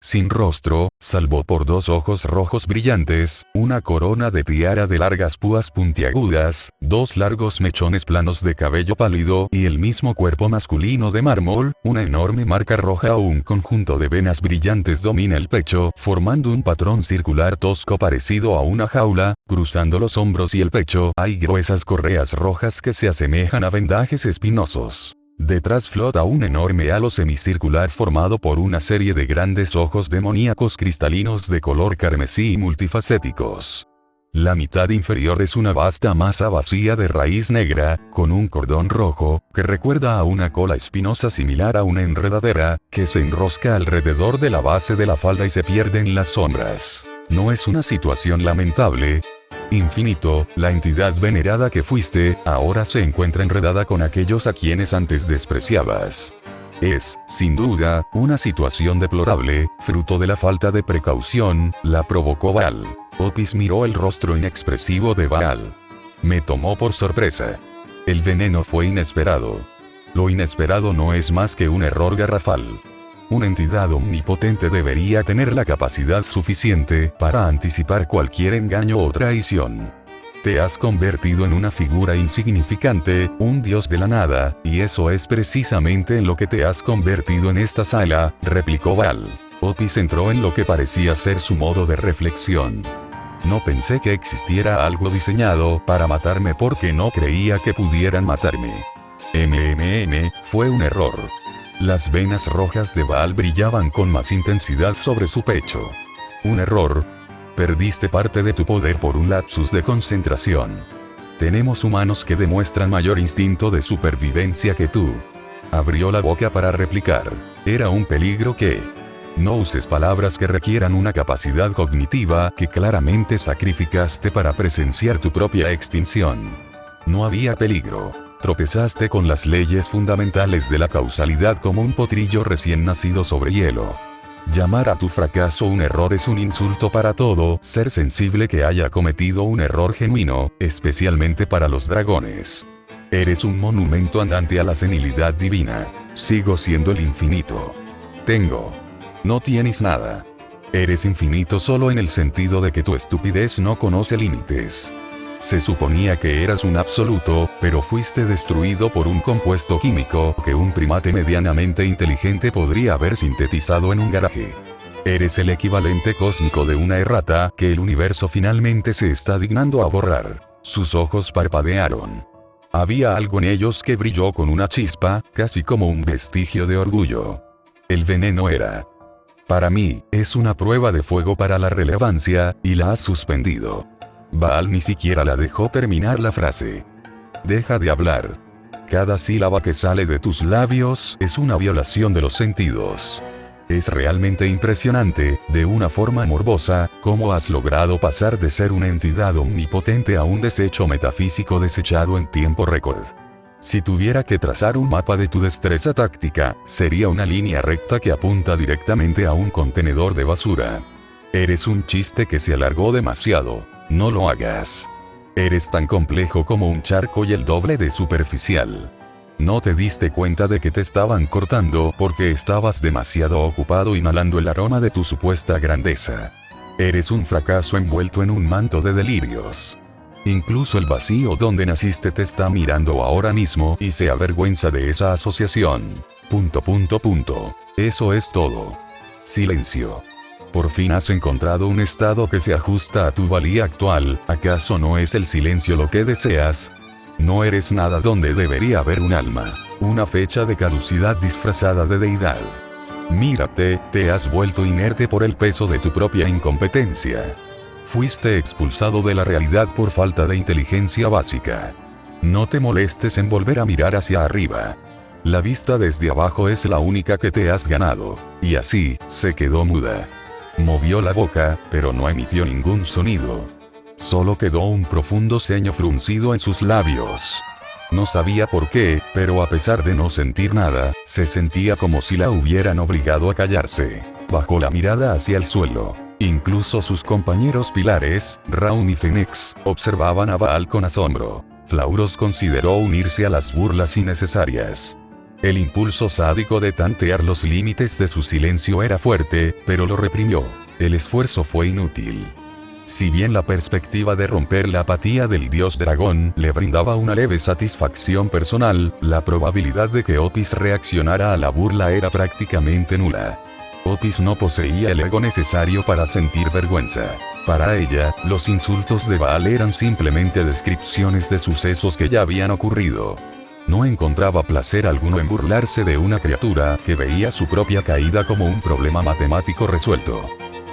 A: Sin rostro, salvo por dos ojos rojos brillantes, una corona de tiara de largas púas puntiagudas, dos largos mechones planos de cabello pálido y el mismo cuerpo masculino de mármol, una enorme marca roja o un conjunto de venas brillantes domina el pecho, formando un patrón circular tosco parecido a una jaula. Cruzando los hombros y el pecho hay gruesas correas rojas que se asemejan a vendajes espinosos. Detrás flota un enorme halo semicircular formado por una serie de grandes ojos demoníacos cristalinos de color carmesí y multifacéticos. La mitad inferior es una vasta masa vacía de raíz negra, con un cordón rojo, que recuerda a una cola espinosa similar a una enredadera, que se enrosca alrededor de la base de la falda y se pierde en las sombras. ¿No es una situación lamentable? Infinito, la entidad venerada que fuiste, ahora se encuentra enredada con aquellos a quienes antes despreciabas. Es, sin duda, una situación deplorable, fruto de la falta de precaución, la provocó Baal. Opis miró el rostro inexpresivo de Baal. Me tomó por sorpresa. El veneno fue inesperado. Lo inesperado no es más que un error garrafal. Una entidad omnipotente debería tener la capacidad suficiente para anticipar cualquier engaño o traición. Te has convertido en una figura insignificante, un dios de la nada, y eso es precisamente en lo que te has convertido en esta sala, replicó Baal. Opis entró en lo que parecía ser su modo de reflexión. No pensé que existiera algo diseñado para matarme porque no creía que pudieran matarme. Fue un error. Las venas rojas de Baal brillaban con más intensidad sobre su pecho. Un error. Perdiste parte de tu poder por un lapsus de concentración. Tenemos humanos que demuestran mayor instinto de supervivencia que tú. Abrió la boca para replicar. Era un peligro que... No uses palabras que requieran una capacidad cognitiva que claramente sacrificaste para presenciar tu propia extinción. No había peligro. Tropezaste con las leyes fundamentales de la causalidad como un potrillo recién nacido sobre hielo. Llamar a tu fracaso un error es un insulto para todo ser sensible que haya cometido un error genuino, especialmente para los dragones. Eres un monumento andante a la senilidad divina. Sigo siendo el infinito. No tienes nada. Eres infinito solo en el sentido de que tu estupidez no conoce límites. Se suponía que eras un absoluto, pero fuiste destruido por un compuesto químico que un primate medianamente inteligente podría haber sintetizado en un garaje. Eres el equivalente cósmico de una errata que el universo finalmente se está dignando a borrar. Sus ojos parpadearon. Había algo en ellos que brilló con una chispa, casi como un vestigio de orgullo. El veneno era. Para mí, es una prueba de fuego para la relevancia, y la has suspendido. Baal ni siquiera la dejó terminar la frase. Deja de hablar. Cada sílaba que sale de tus labios es una violación de los sentidos. Es realmente impresionante, de una forma morbosa, cómo has logrado pasar de ser una entidad omnipotente a un desecho metafísico desechado en tiempo récord. Si tuviera que trazar un mapa de tu destreza táctica, sería una línea recta que apunta directamente a un contenedor de basura. Eres un chiste que se alargó demasiado. No lo hagas. Eres tan complejo como un charco y el doble de superficial. No te diste cuenta de que te estaban cortando porque estabas demasiado ocupado inhalando el aroma de tu supuesta grandeza. Eres un fracaso envuelto en un manto de delirios. Incluso el vacío donde naciste te está mirando ahora mismo y se avergüenza de esa asociación. ... Eso es todo. Silencio. Por fin has encontrado un estado que se ajusta a tu valía actual. ¿Acaso no es el silencio lo que deseas? No eres nada donde debería haber un alma. Una fecha de caducidad disfrazada de deidad. Mírate, te has vuelto inerte por el peso de tu propia incompetencia. Fuiste expulsado de la realidad por falta de inteligencia básica. No te molestes en volver a mirar hacia arriba. La vista desde abajo es la única que te has ganado. Y así, se quedó muda. Movió la boca, pero no emitió ningún sonido. Solo quedó un profundo ceño fruncido en sus labios. No sabía por qué, pero a pesar de no sentir nada, se sentía como si la hubieran obligado a callarse. Bajó la mirada hacia el suelo. Incluso sus compañeros pilares, Raun y Fenix, observaban a Baal con asombro. Flauros consideró unirse a las burlas innecesarias. El impulso sádico de tantear los límites de su silencio era fuerte, pero lo reprimió. El esfuerzo fue inútil. Si bien la perspectiva de romper la apatía del dios dragón le brindaba una leve satisfacción personal, la probabilidad de que Opis reaccionara a la burla era prácticamente nula. Opis no poseía el ego necesario para sentir vergüenza. Para ella, los insultos de Baal eran simplemente descripciones de sucesos que ya habían ocurrido. No encontraba placer alguno en burlarse de una criatura que veía su propia caída como un problema matemático resuelto.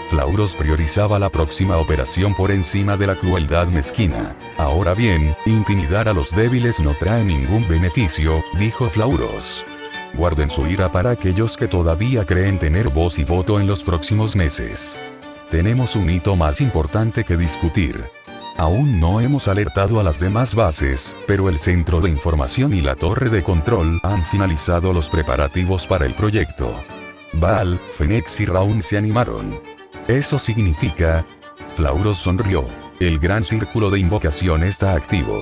A: Flauros priorizaba la próxima operación por encima de la crueldad mezquina. Ahora bien, intimidar a los débiles no trae ningún beneficio, dijo Flauros. Guarden su ira para aquellos que todavía creen tener voz y voto en los próximos meses. Tenemos un hito más importante que discutir. Aún no hemos alertado a las demás bases, pero el centro de información y la torre de control han finalizado los preparativos para el proyecto. Baal, Fenix y Raun se animaron. Eso significa... Flauros sonrió. El gran círculo de invocación está activo.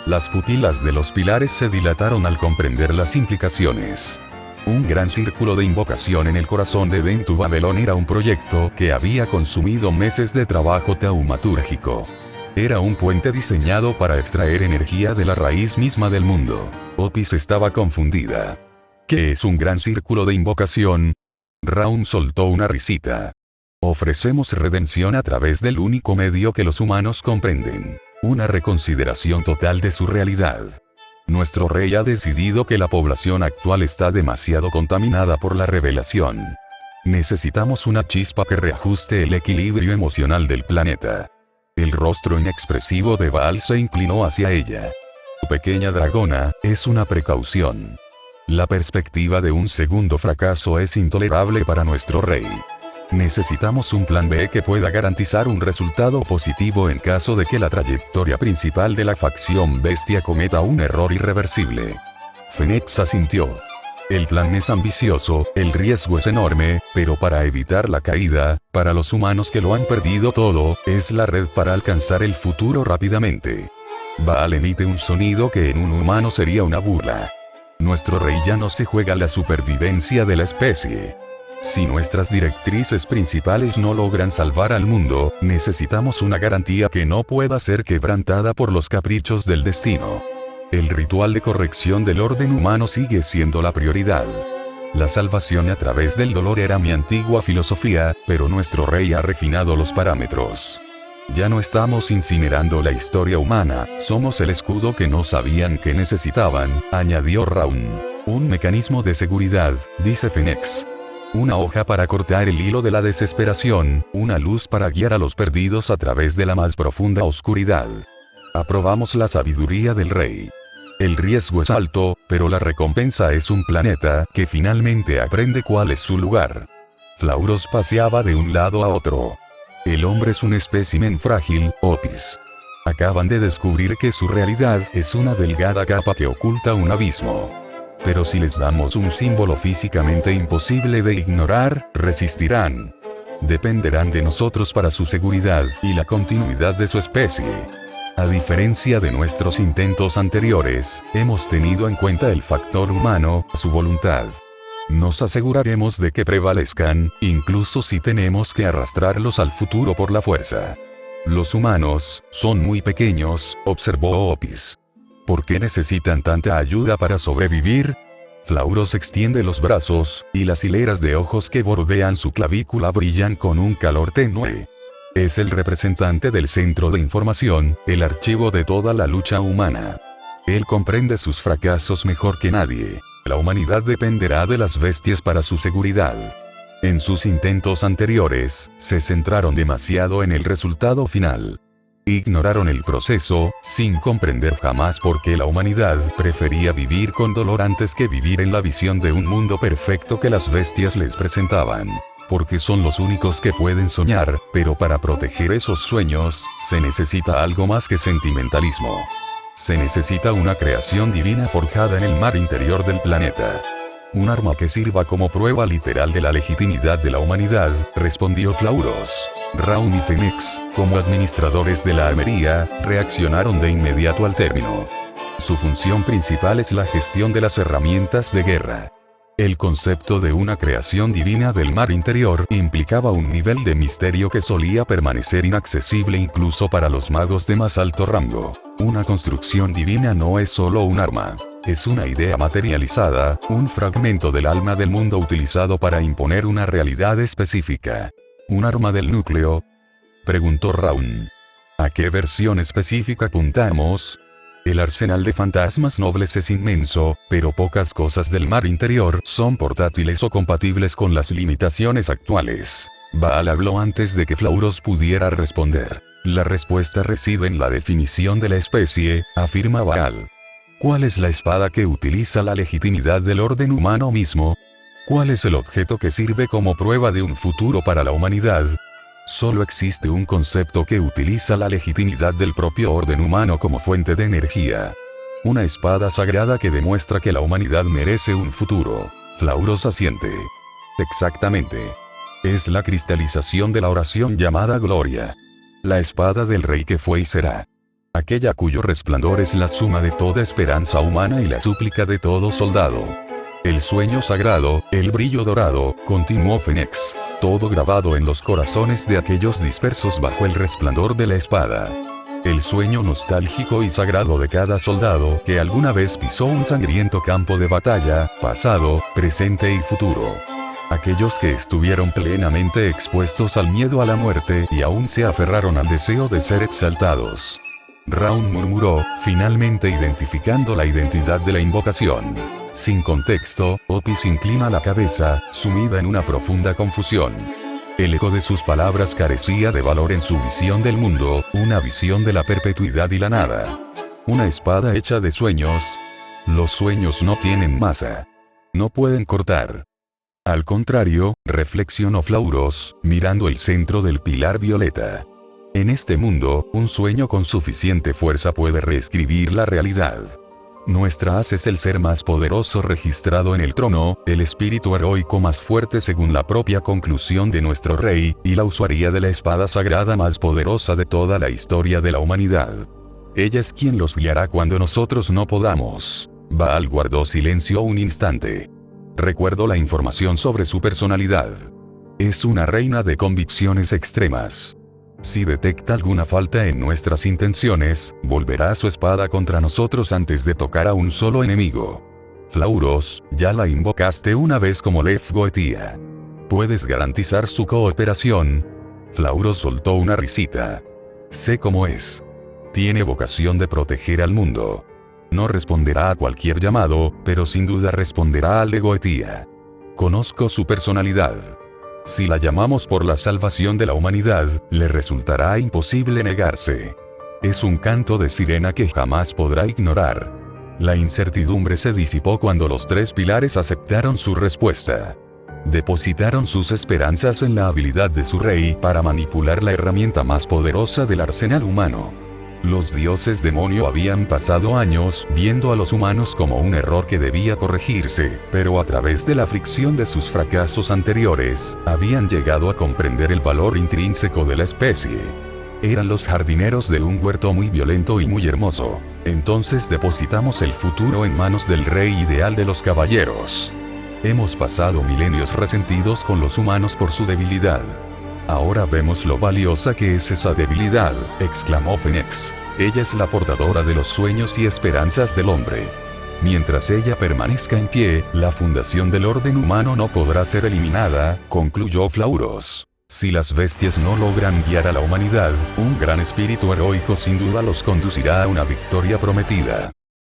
A: Las pupilas de los pilares se dilataron al comprender las implicaciones. Un gran círculo de invocación en el corazón de Ventu Babelón era un proyecto que había consumido meses de trabajo taumatúrgico. Era un puente diseñado para extraer energía de la raíz misma del mundo. Opis estaba confundida. ¿Qué es un gran círculo de invocación? Raun soltó una risita. Ofrecemos redención a través del único medio que los humanos comprenden. Una reconsideración total de su realidad. Nuestro rey ha decidido que la población actual está demasiado contaminada por la revelación. Necesitamos una chispa que reajuste el equilibrio emocional del planeta. El rostro inexpresivo de Baal se inclinó hacia ella. Tu pequeña dragona, es una precaución. La perspectiva de un segundo fracaso es intolerable para nuestro rey. Necesitamos un plan B que pueda garantizar un resultado positivo en caso de que la trayectoria principal de la facción bestia cometa un error irreversible. Fenix asintió. El plan es ambicioso, el riesgo es enorme, pero para evitar la caída, para los humanos que lo han perdido todo, es la red para alcanzar el futuro rápidamente. Baal emite un sonido que en un humano sería una burla. Nuestro rey ya no se juega la supervivencia de la especie. Si nuestras directrices principales no logran salvar al mundo, necesitamos una garantía que no pueda ser quebrantada por los caprichos del destino. El ritual de corrección del orden humano sigue siendo la prioridad. La salvación a través del dolor era mi antigua filosofía, pero nuestro rey ha refinado los parámetros. Ya no estamos incinerando la historia humana, somos el escudo que no sabían que necesitaban, añadió Raun. Un mecanismo de seguridad, dice Fenix. Una hoja para cortar el hilo de la desesperación, una luz para guiar a los perdidos a través de la más profunda oscuridad. Aprobamos la sabiduría del rey. El riesgo es alto, pero la recompensa es un planeta que finalmente aprende cuál es su lugar. Flauros paseaba de un lado a otro. El hombre es un espécimen frágil, Opis. Acaban de descubrir que su realidad es una delgada capa que oculta un abismo. Pero si les damos un símbolo físicamente imposible de ignorar, resistirán. Dependerán de nosotros para su seguridad y la continuidad de su especie. A diferencia de nuestros intentos anteriores, hemos tenido en cuenta el factor humano, su voluntad. Nos aseguraremos de que prevalezcan, incluso si tenemos que arrastrarlos al futuro por la fuerza. Los humanos son muy pequeños, observó Opis. ¿Por qué necesitan tanta ayuda para sobrevivir? Flauros extiende los brazos, y las hileras de ojos que bordean su clavícula brillan con un calor tenue. Es el representante del centro de información, el archivo de toda la lucha humana. Él comprende sus fracasos mejor que nadie. La humanidad dependerá de las bestias para su seguridad. En sus intentos anteriores, se centraron demasiado en el resultado final. Ignoraron el proceso, sin comprender jamás por qué la humanidad prefería vivir con dolor antes que vivir en la visión de un mundo perfecto que las bestias les presentaban. Porque son los únicos que pueden soñar, pero para proteger esos sueños, se necesita algo más que sentimentalismo. Se necesita una creación divina forjada en el mar interior del planeta. Un arma que sirva como prueba literal de la legitimidad de la humanidad, respondió Flauros. Raun y Fénix, como administradores de la armería, reaccionaron de inmediato al término. Su función principal es la gestión de las herramientas de guerra. El concepto de una creación divina del mar interior implicaba un nivel de misterio que solía permanecer inaccesible incluso para los magos de más alto rango. Una construcción divina no es solo un arma. Es una idea materializada, un fragmento del alma del mundo utilizado para imponer una realidad específica. ¿Un arma del núcleo?, preguntó Raun. ¿A qué versión específica apuntamos? El arsenal de fantasmas nobles es inmenso, pero pocas cosas del mar interior son portátiles o compatibles con las limitaciones actuales. Baal habló antes de que Flauros pudiera responder. La respuesta reside en la definición de la especie, afirma Baal. ¿Cuál es la espada que utiliza la legitimidad del orden humano mismo? ¿Cuál es el objeto que sirve como prueba de un futuro para la humanidad? Solo existe un concepto que utiliza la legitimidad del propio orden humano como fuente de energía. Una espada sagrada que demuestra que la humanidad merece un futuro. Flauros asiente. Exactamente. Es la cristalización de la oración llamada gloria. La espada del rey que fue y será. Aquella cuyo resplandor es la suma de toda esperanza humana y la súplica de todo soldado. El sueño sagrado, el brillo dorado, continuó Fénix. Todo grabado en los corazones de aquellos dispersos bajo el resplandor de la espada. El sueño nostálgico y sagrado de cada soldado que alguna vez pisó un sangriento campo de batalla, pasado, presente y futuro. Aquellos que estuvieron plenamente expuestos al miedo a la muerte y aún se aferraron al deseo de ser exaltados. Raun murmuró, finalmente identificando la identidad de la invocación. Sin contexto, Opis inclina la cabeza, sumida en una profunda confusión. El eco de sus palabras carecía de valor en su visión del mundo, una visión de la perpetuidad y la nada. Una espada hecha de sueños. Los sueños no tienen masa. No pueden cortar. Al contrario, reflexionó Flauros, mirando el centro del pilar violeta. En este mundo, un sueño con suficiente fuerza puede reescribir la realidad. Nuestra haz es el ser más poderoso registrado en el trono, el espíritu heroico más fuerte según la propia conclusión de nuestro rey, y la usuaría de la espada sagrada más poderosa de toda la historia de la humanidad. Ella es quien los guiará cuando nosotros no podamos. Baal guardó silencio un instante. Recuerdo la información sobre su personalidad. Es una reina de convicciones extremas. Si detecta alguna falta en nuestras intenciones, volverá su espada contra nosotros antes de tocar a un solo enemigo. Flauros, ya la invocaste una vez como Lef Goetia. ¿Puedes garantizar su cooperación? Flauros soltó una risita. Sé cómo es. Tiene vocación de proteger al mundo. No responderá a cualquier llamado, pero sin duda responderá al de Goetia. Conozco su personalidad. Si la llamamos por la salvación de la humanidad, le resultará imposible negarse. Es un canto de sirena que jamás podrá ignorar. La incertidumbre se disipó cuando los tres pilares aceptaron su respuesta. Depositaron sus esperanzas en la habilidad de su rey para manipular la herramienta más poderosa del arsenal humano. Los dioses demonio habían pasado años viendo a los humanos como un error que debía corregirse, pero a través de la fricción de sus fracasos anteriores, habían llegado a comprender el valor intrínseco de la especie. Eran los jardineros de un huerto muy violento y muy hermoso. Entonces depositamos el futuro en manos del rey ideal de los caballeros. Hemos pasado milenios resentidos con los humanos por su debilidad. Ahora vemos lo valiosa que es esa debilidad, exclamó Fénix. Ella es la portadora de los sueños y esperanzas del hombre. Mientras ella permanezca en pie, la fundación del orden humano no podrá ser eliminada, concluyó Flauros. Si las bestias no logran guiar a la humanidad, un gran espíritu heroico sin duda los conducirá a una victoria prometida.